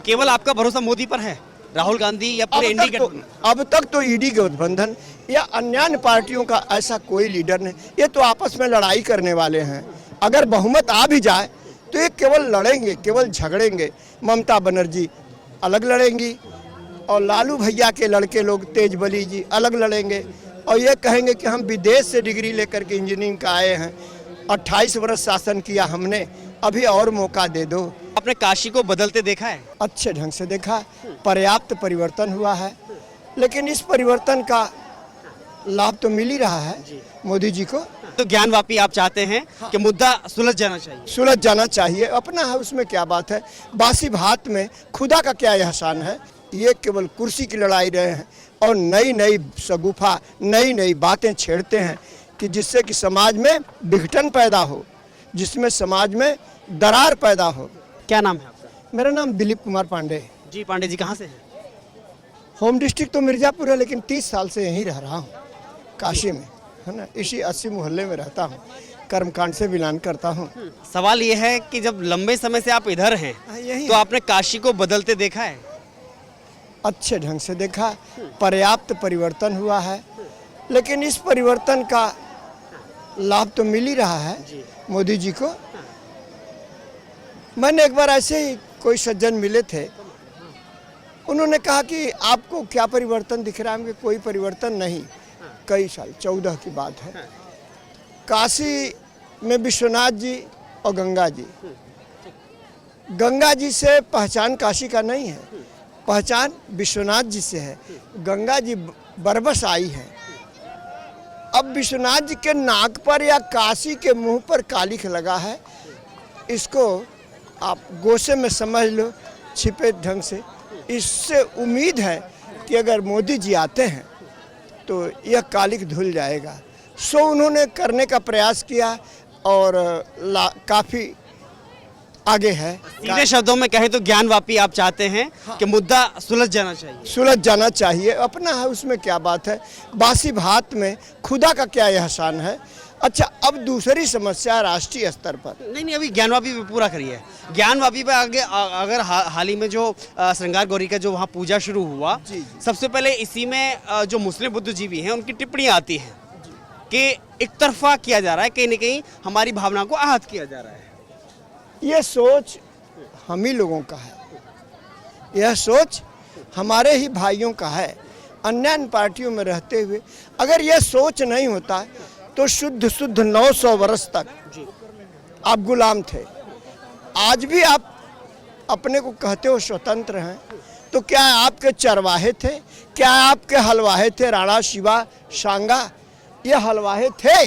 केवल आपका भरोसा मोदी पर है, राहुल गांधी या पूरे इंडी गठबंधन? अब तक तो ईडी गठबंधन या अन्य पार्टियों का ऐसा कोई लीडर नहीं, ये तो आपस में लड़ाई करने वाले हैं। अगर बहुमत आ भी जाए तो ये केवल लड़ेंगे, केवल झगड़ेंगे। ममता बनर्जी अलग लड़ेंगी और लालू भैया के लड़के लोग तेजबली जी अलग लड़ेंगे और ये कहेंगे कि हम विदेश से डिग्री लेकर के इंजीनियरिंग का आए हैं, 28 वर्ष शासन किया हमने, अभी और मौका दे दो। आपने काशी को बदलते देखा है? अच्छे ढंग से देखा, पर्याप्त परिवर्तन हुआ है, लेकिन इस परिवर्तन का लाभ तो मिल ही रहा है मोदी जी को। तो ज्ञानवापी आप चाहते हैं कि मुद्दा सुलझ जाना चाहिए? सुलझ जाना चाहिए, अपना है, उसमें क्या बात है। बासी भात में खुदा का क्या एहसान है। ये केवल कुर्सी की लड़ाई रहे हैं और नई नई शगुफा, नई नई बातें छेड़ते हैं कि जिससे कि समाज में विघटन पैदा हो, जिसमें समाज में दरार पैदा हो। क्या नाम है आपका? मेरा नाम दिलीप कुमार पांडे। जी पांडे जी, कहाँ से हैं? होम डिस्ट्रिक्ट तो मिर्ज़ापुर है, लेकिन 30 साल से यहीं रह रहा हूँ, काशी में, है ना। इसी 80 मोहल्ले में रहता हूँ, कर्मकांड से बिलोंग करता हूँ। सवाल ये है कि जब लंबे समय से आप इधर हैं तो आपने काशी को बदलते देखा है? अच्छे ढंग से देखा, पर्याप्त परिवर्तन हुआ है, लेकिन इस परिवर्तन का लाभ तो मिल ही रहा है मोदी जी को। मैंने एक बार ऐसे ही कोई सज्जन मिले थे, उन्होंने कहा कि आपको क्या परिवर्तन दिख रहा है? हमको कोई परिवर्तन नहीं। कई साल, 14 की बात है, काशी में विश्वनाथ जी और गंगा जी, गंगा जी से पहचान काशी का नहीं है, पहचान विश्वनाथ जी से है। गंगा जी बरबस आई है। अब विश्वनाथ जी के नाक पर या काशी के मुंह पर कालिख लगा है, इसको आप गोसे में समझ लो, छिपे ढंग से। इससे उम्मीद है कि अगर मोदी जी आते हैं तो यह कालिख धुल जाएगा। सो उन्होंने करने का प्रयास किया और काफ़ी आगे है। सीधे शब्दों में कहें तो ज्ञानवापी आप चाहते हैं कि मुद्दा सुलझ जाना चाहिए? सुलझ जाना चाहिए, अपना है, उसमें क्या बात है। बासी भात में खुदा का क्या एहसान है। अच्छा, अब दूसरी समस्या राष्ट्रीय स्तर पर। नहीं, अभी ज्ञानवापी पे पूरा करिए। ज्ञानवापी पे आगे अगर हाल ही में जो श्रृंगार गौरी का जो वहाँ पूजा शुरू हुआ, सबसे पहले इसी में जो मुस्लिम बुद्धिजीवी हैं उनकी टिप्पणी आती है कि एक तरफा किया जा रहा है, कहीं न कहीं हमारी भावना को आहत किया जा रहा है। यह सोच हम ही लोगों का है, यह सोच हमारे ही भाइयों का है। अन्य पार्टियों में रहते हुए अगर यह सोच नहीं होता तो शुद्ध 900 वर्ष तक आप गुलाम थे। आज भी आप अपने को कहते हो स्वतंत्र हैं, तो क्या आपके चरवाहे थे? क्या आपके हलवाहे थे? राणा, शिवा, शांगा, ये हलवाहे थे?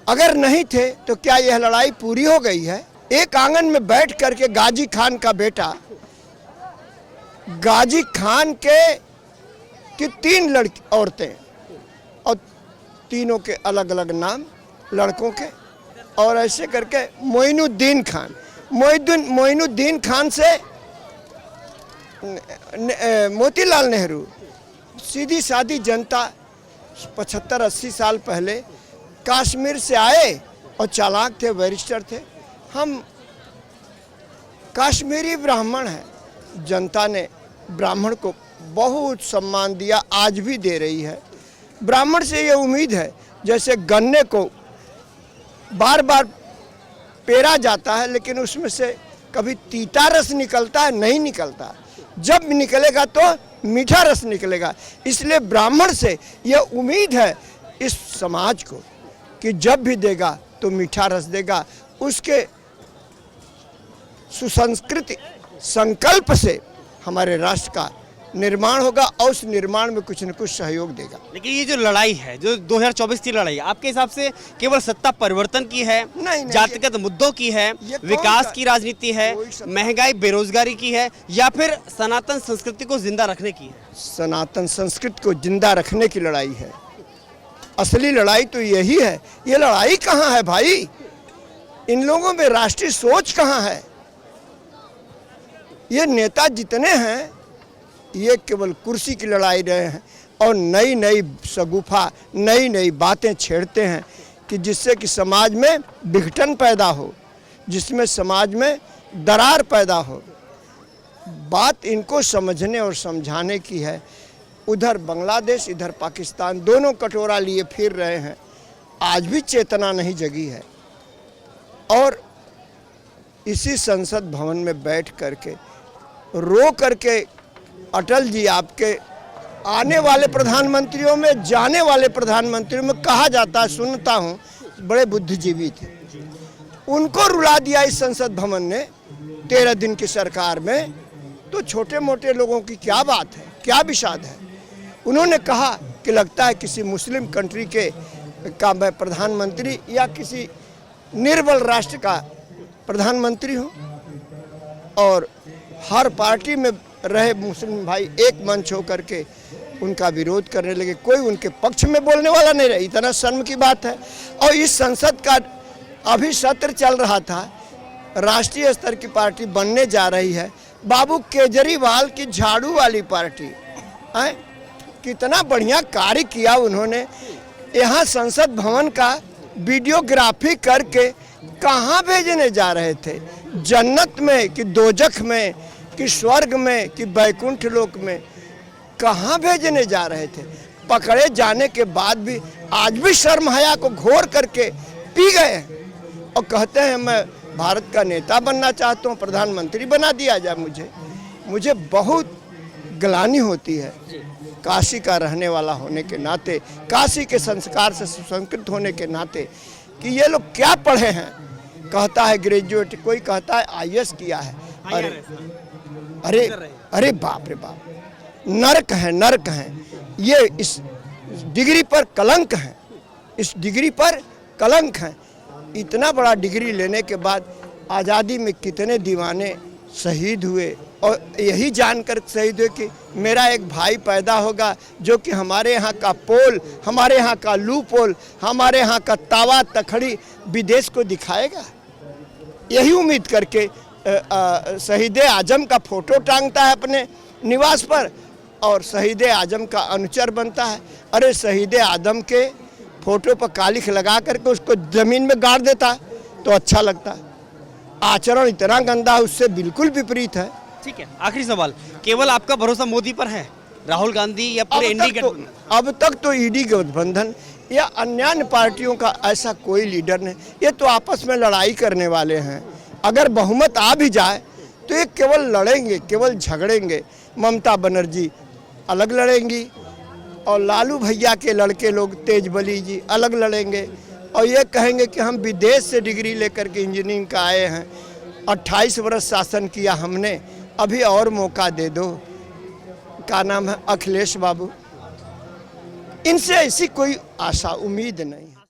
अगर नहीं थे तो क्या यह लड़ाई पूरी हो गई है? एक आंगन में बैठ करके गाजी खान का बेटा, गाजी खान की 3 लड़की औरतें और तीनों के अलग अलग नाम लड़कों के, और ऐसे करके मोइनुद्दीन खान से मोतीलाल नेहरू, सीधी सादी जनता 75-80 साल पहले कश्मीर से आए और चालाक थे, बैरिस्टर थे। हम कश्मीरी ब्राह्मण हैं, जनता ने ब्राह्मण को बहुत सम्मान दिया, आज भी दे रही है। ब्राह्मण से ये उम्मीद है, जैसे गन्ने को बार बार पेरा जाता है लेकिन उसमें से कभी तीता रस निकलता है? नहीं निकलता। जब निकलेगा तो मीठा रस निकलेगा। इसलिए ब्राह्मण से यह उम्मीद है इस समाज को कि जब भी देगा तो मीठा रस देगा। उसके सुसंस्कृति संकल्प से हमारे राष्ट्र का निर्माण होगा और उस निर्माण में कुछ न कुछ सहयोग देगा। लेकिन ये जो लड़ाई है, जो 2024 की लड़ाई, आपके हिसाब से केवल सत्ता परिवर्तन की है? नहीं, जातिगत मुद्दों की है, विकास की राजनीति है, महंगाई बेरोजगारी की है, या फिर सनातन संस्कृति को जिंदा रखने की है? सनातन संस्कृति को जिंदा रखने की लड़ाई है। असली लड़ाई तो यही है। ये लड़ाई कहाँ है भाई? इन लोगों में राष्ट्रीय सोच कहाँ है? ये नेता जितने हैं ये केवल कुर्सी की लड़ाई रहे हैं और नई नई शगुफा, नई नई बातें छेड़ते हैं कि जिससे कि समाज में विघटन पैदा हो, जिसमें समाज में दरार पैदा हो। बात इनको समझने और समझाने की है। उधर बांग्लादेश, इधर पाकिस्तान, दोनों कटोरा लिए फिर रहे हैं, आज भी चेतना नहीं जगी है। और इसी संसद भवन में बैठ करके रो करके अटल जी आपके आने वाले प्रधानमंत्रियों में, जाने वाले प्रधानमंत्रियों में कहा जाता है, सुनता हूँ, बड़े बुद्धिजीवी थे, उनको रुला दिया इस संसद भवन ने 13 दिन की सरकार में। तो छोटे मोटे लोगों की क्या बात है, क्या विषाद है। उन्होंने कहा कि लगता है किसी मुस्लिम कंट्री का मैं प्रधानमंत्री या किसी निर्बल राष्ट्र का प्रधानमंत्री हूँ। और हर पार्टी में रहे मुस्लिम भाई एक मंच होकर के उनका विरोध करने लगे, कोई उनके पक्ष में बोलने वाला नहीं रहा। इतना शर्म की बात है। और इस संसद का अभी सत्र चल रहा था, राष्ट्रीय स्तर की पार्टी बनने जा रही है, बाबू केजरीवाल की झाड़ू वाली पार्टी है, कितना बढ़िया कार्य किया उन्होंने। यहाँ संसद भवन का वीडियोग्राफी करके कहाँ भेजने जा रहे थे, जन्नत में कि दोजख में कि स्वर्ग में कि बैकुंठ लोक में, कहाँ भेजने जा रहे थे। पकड़े जाने के बाद भी आज भी शर्म हया को घोर करके पी गए और कहते हैं मैं भारत का नेता बनना चाहता हूँ, प्रधानमंत्री बना दिया जाए मुझे बहुत ग्लानि होती है काशी का रहने वाला होने के नाते, काशी के संस्कार से सुसंस्कृत होने के नाते, कि ये लोग क्या पढ़े हैं। कहता है ग्रेजुएट, कोई कहता है IAS किया है। अरे अरे बाप रे बाप, नर्क है, नर्क है। ये इस डिग्री पर कलंक है, इस डिग्री पर कलंक है। इतना बड़ा डिग्री लेने के बाद आज़ादी में कितने दीवाने शहीद हुए, और यही जानकर शहीद हुए कि मेरा एक भाई पैदा होगा जो कि हमारे यहाँ का पोल, हमारे यहाँ का लू पोल, हमारे यहाँ का तावा तखड़ी विदेश को दिखाएगा। यही उम्मीद करके शहीद आजम का फोटो टांगता है अपने निवास पर और शहीद आजम का अनुचर बनता है। अरे शहीद आजम के फोटो पर कालिख लगा करके उसको जमीन में गाड़ देता तो अच्छा लगता। आचरण इतना गंदा है, उससे बिल्कुल विपरीत है। ठीक है, आखिरी सवाल, केवल आपका भरोसा मोदी पर है, राहुल गांधी या पूरे इंडी गठबंधन? अब तक तो ईडी गठबंधन या अन्य पार्टियों का ऐसा कोई लीडर नहीं, ये तो आपस में लड़ाई करने वाले हैं। अगर बहुमत आ भी जाए तो ये केवल लड़ेंगे, केवल झगड़ेंगे। ममता बनर्जी अलग लड़ेंगी और लालू भैया के लड़के लोग तेजबली जी अलग लड़ेंगे और ये कहेंगे कि हम विदेश से डिग्री लेकर के इंजीनियरिंग का आए हैं, 28 वर्ष शासन किया हमने, अभी और मौका दे दो। क्या नाम है, अखिलेश बाबू। इनसे ऐसी कोई आशा उम्मीद नहीं है।